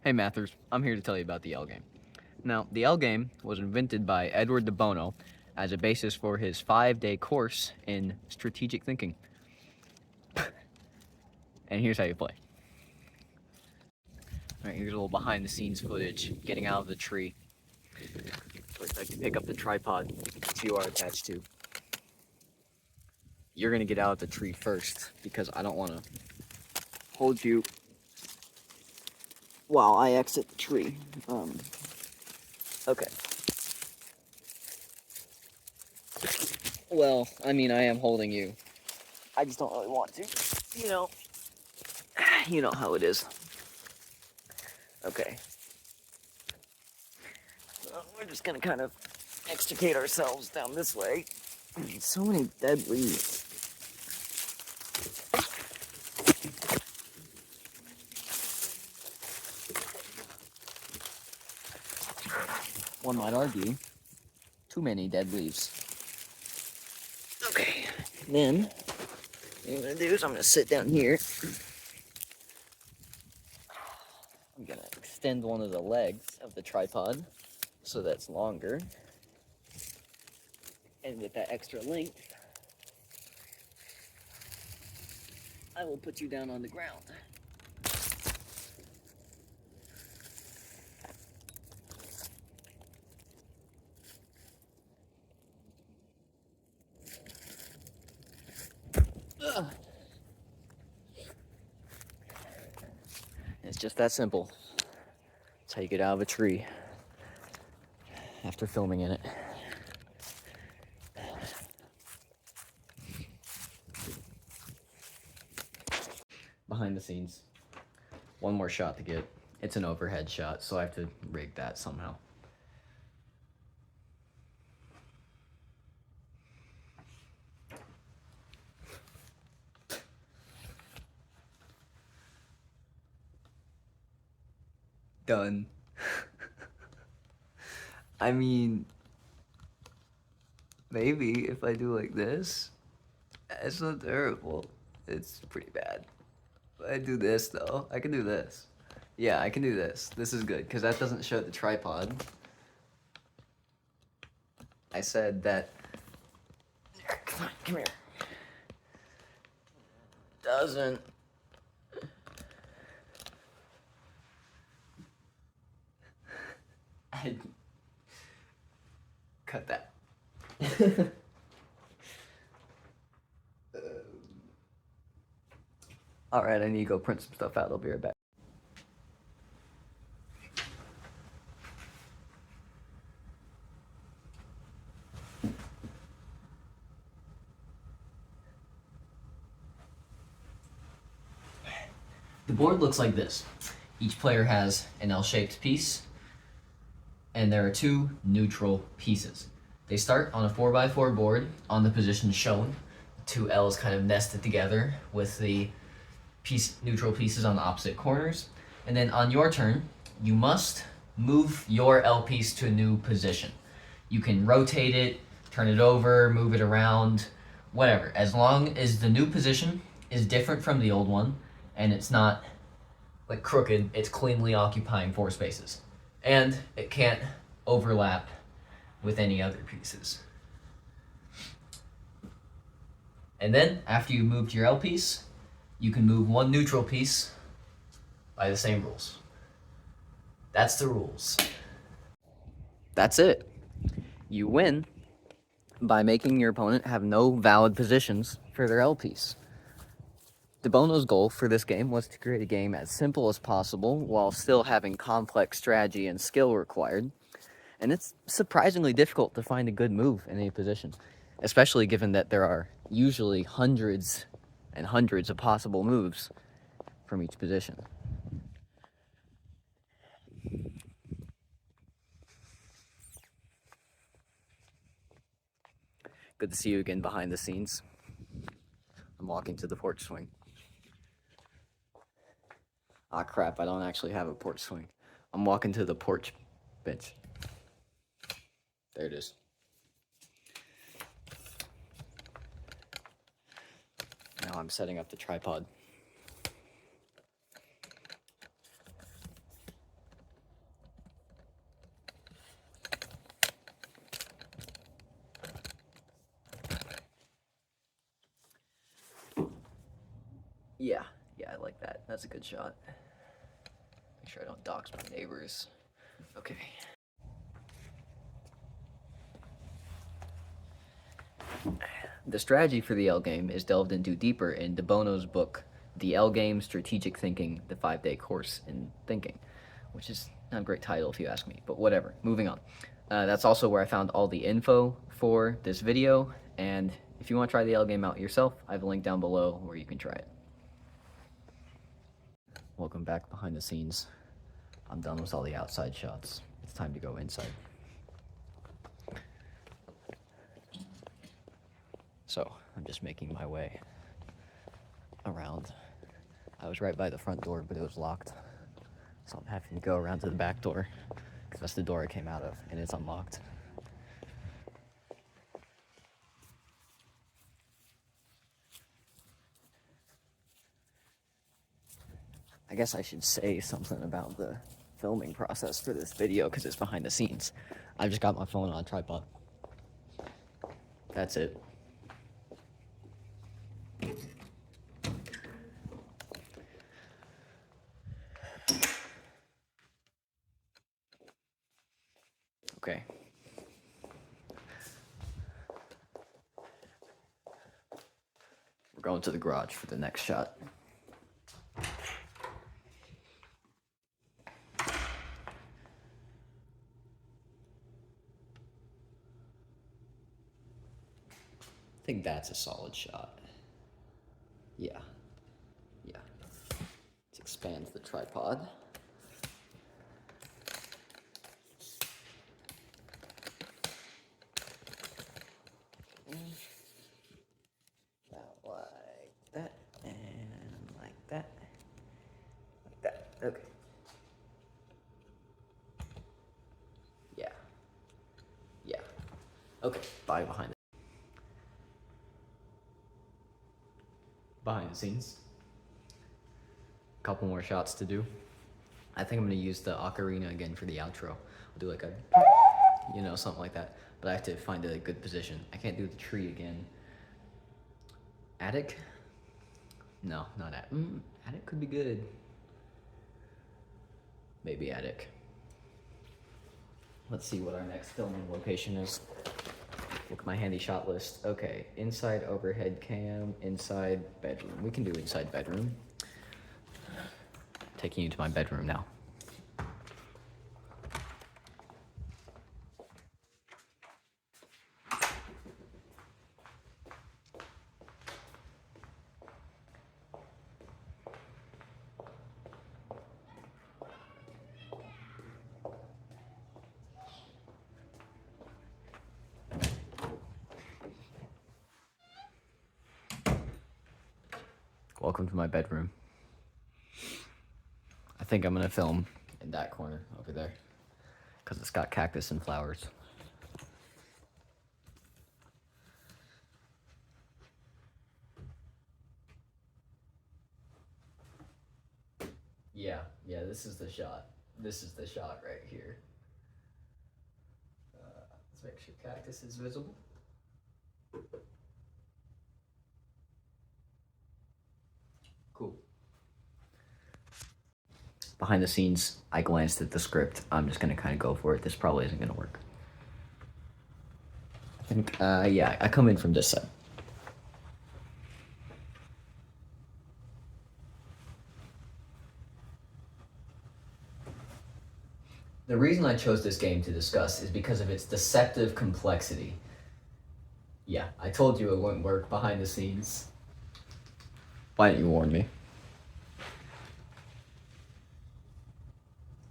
Hey Mathers, I'm here to tell you about the L game. Now, the L game was invented by Edward de Bono as a basis for his 5-day course in strategic thinking. And here's how you play. Alright, here's a little behind the scenes footage getting out of the tree. Where it's like to pick up the tripod that you are attached to. You're gonna get out of the tree first because I don't want to hold you while I exit the tree. Okay. Well, I mean, I am holding you. I just don't really want to. You know how it is. Okay. So we're just gonna kind of extricate ourselves down this way. So many dead leaves. One might argue, too many dead leaves. Okay, then what I'm gonna do is I'm gonna sit down here. I'm gonna extend one of the legs of the tripod so that's longer. And with that extra length, I will put you down on the ground. Ugh. It's just that simple. That's how you get out of a tree after filming in it. Behind the scenes. One more shot to get. It's an overhead shot, so I have to rig that somehow. Done. I mean, maybe if I do like this, it's not terrible. It's pretty bad. But I do this though. I can do this. Yeah, I can do this. This is good because that doesn't show the tripod. I said that. Come on, come here. Doesn't. I'd cut that. Alright, I need to go print some stuff out. I'll be right back. The board looks like this. Each player has an L-shaped piece, and there are two neutral pieces. They start on a 4x4 board on the position shown. Two L's kind of nested together with the neutral pieces on the opposite corners. And then on your turn, you must move your L piece to a new position. You can rotate it, turn it over, move it around, whatever. As long as the new position is different from the old one and it's not like crooked, it's cleanly occupying 4 spaces. And it can't overlap with any other pieces. And then, after you moved your L piece, you can move one neutral piece by the same rules. That's the rules. That's it. You win by making your opponent have no valid positions for their L piece. De Bono's goal for this game was to create a game as simple as possible while still having complex strategy and skill required. And it's surprisingly difficult to find a good move in any position, especially given that there are usually hundreds and hundreds of possible moves from each position. Good to see you again behind the scenes. I'm walking to the porch swing. Ah, crap, I don't actually have a porch swing. I'm walking to the porch bench. There it is. Now I'm setting up the tripod. Yeah, yeah, I like that. That's a good shot. Make sure I don't dox my neighbors. Okay. The strategy for the L game is delved into deeper in Bono's book, The L Game Strategic Thinking, the 5-Day Course in Thinking, which is not a great title if you ask me, but whatever. Moving on. That's also where I found all the info for this video, and if you want to try the L game out yourself, I have a link down below where you can try it. Welcome back behind the scenes. I'm done with all the outside shots. It's time to go inside. So, I'm just making my way around. I was right by the front door, but it was locked. So I'm having to go around to the back door, because that's the door I came out of, and it's unlocked. I guess I should say something about the filming process for this video, because it's behind the scenes. I just got my phone on a tripod. That's it. Okay. We're going to the garage for the next shot. I think that's a solid shot. Yeah. Yeah. Let's expand the tripod. About like that, and like that. Like that. Okay. Yeah. Yeah. Okay. Bye behind the scenes. Couple more shots to do. I think I'm gonna use the ocarina again for the outro. I'll do like a, something like that. But I have to find a good position. I can't do the tree again. Attic? No, not attic. Attic could be good. Maybe attic. Let's see what our next filming location is. Look at my handy shot list. Okay, inside overhead cam, inside bedroom. We can do inside bedroom. Taking you to my bedroom now. Welcome to my bedroom. I think I'm gonna film in that corner over there, because it's got cactus and flowers. Yeah, this is the shot. This is the shot right here. Let's make sure cactus is visible. Cool. Behind the scenes, I glanced at the script. I'm just gonna kind of go for it. This probably isn't gonna work. I think, yeah, I come in from this side. The reason I chose this game to discuss is because of its deceptive complexity. Yeah, I told you it wouldn't work behind the scenes. Why didn't you warn me?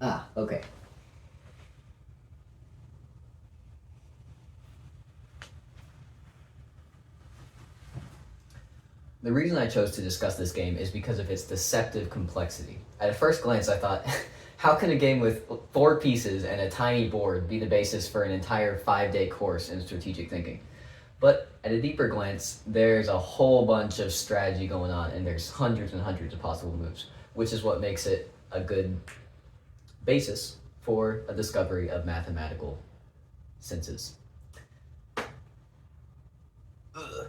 Ah, okay. The reason I chose to discuss this game is because of its deceptive complexity. At a first glance, I thought, how can a game with 4 pieces and a tiny board be the basis for an entire 5-day course in strategic thinking? But at a deeper glance, there's a whole bunch of strategy going on, and there's hundreds and hundreds of possible moves, which is what makes it a good basis for a discovery of mathematical senses. Ugh.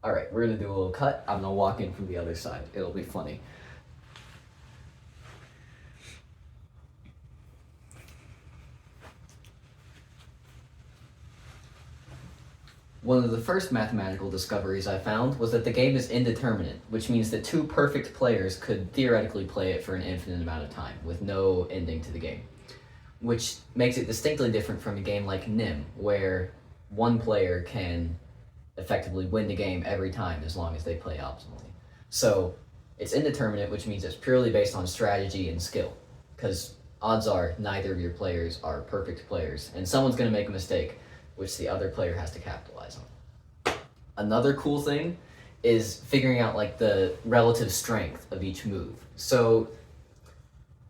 All right, we're gonna do a little cut. I'm gonna walk in from the other side. It'll be funny. One of the first mathematical discoveries I found was that the game is indeterminate, which means that two perfect players could theoretically play it for an infinite amount of time, with no ending to the game. Which makes it distinctly different from a game like Nim, where one player can effectively win the game every time as long as they play optimally. So it's indeterminate, which means it's purely based on strategy and skill, because odds are neither of your players are perfect players, and someone's going to make a mistake, which the other player has to capitalize on. Another cool thing is figuring out like the relative strength of each move. So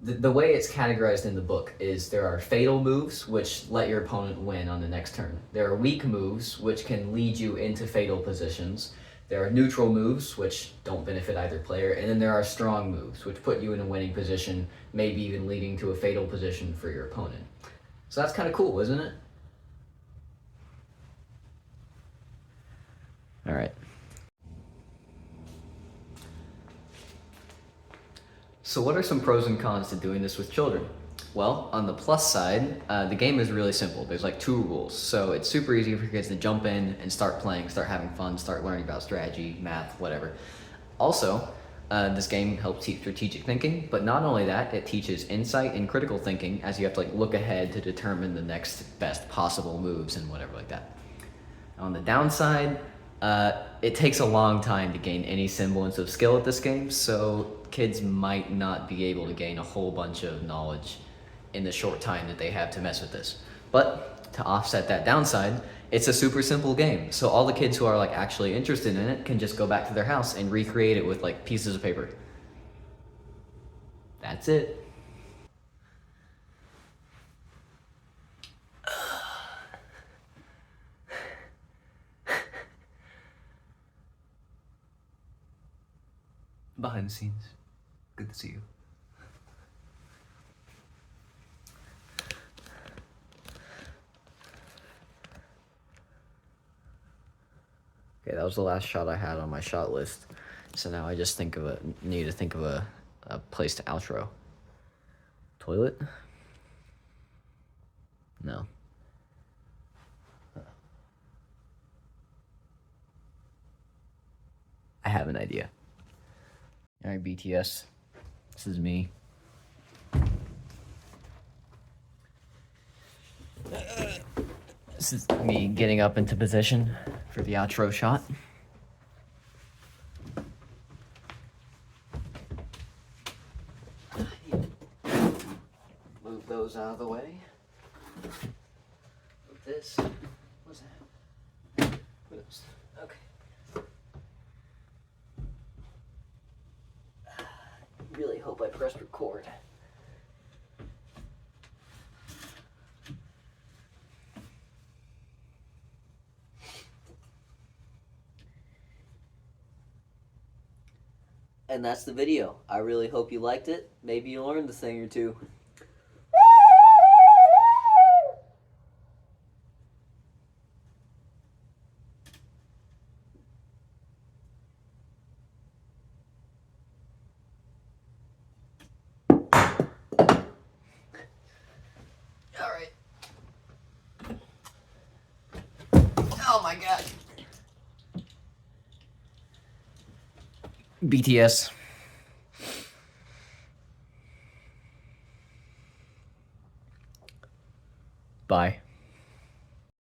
the way it's categorized in the book is there are fatal moves, which let your opponent win on the next turn. There are weak moves, which can lead you into fatal positions. There are neutral moves, which don't benefit either player. And then there are strong moves, which put you in a winning position, maybe even leading to a fatal position for your opponent. So that's kind of cool, isn't it? All right. So what are some pros and cons to doing this with children? Well, on the plus side, the game is really simple. There's like 2 rules. So it's super easy for kids to jump in and start playing, start having fun, start learning about strategy, math, whatever. Also, this game helps teach strategic thinking, but not only that, it teaches insight and critical thinking, as you have to like look ahead to determine the next best possible moves and whatever like that. On the downside, it takes a long time to gain any semblance of skill at this game, so kids might not be able to gain a whole bunch of knowledge in the short time that they have to mess with this. But to offset that downside, it's a super simple game, so all the kids who are like actually interested in it can just go back to their house and recreate it with like pieces of paper. That's it. Behind the scenes. Good to see you. Okay, that was the last shot I had on my shot list. So now I just need to think of a place to outro. Toilet? No. I have an idea. Alright, BTS. This is me. This is me getting up into position for the outro shot. Move those out of the way. Move this. What's that? Oops. Okay. Really hope I pressed record. And that's the video. I really hope you liked it. Maybe you learned a thing or two. Alright. Oh my god. BTS. Bye.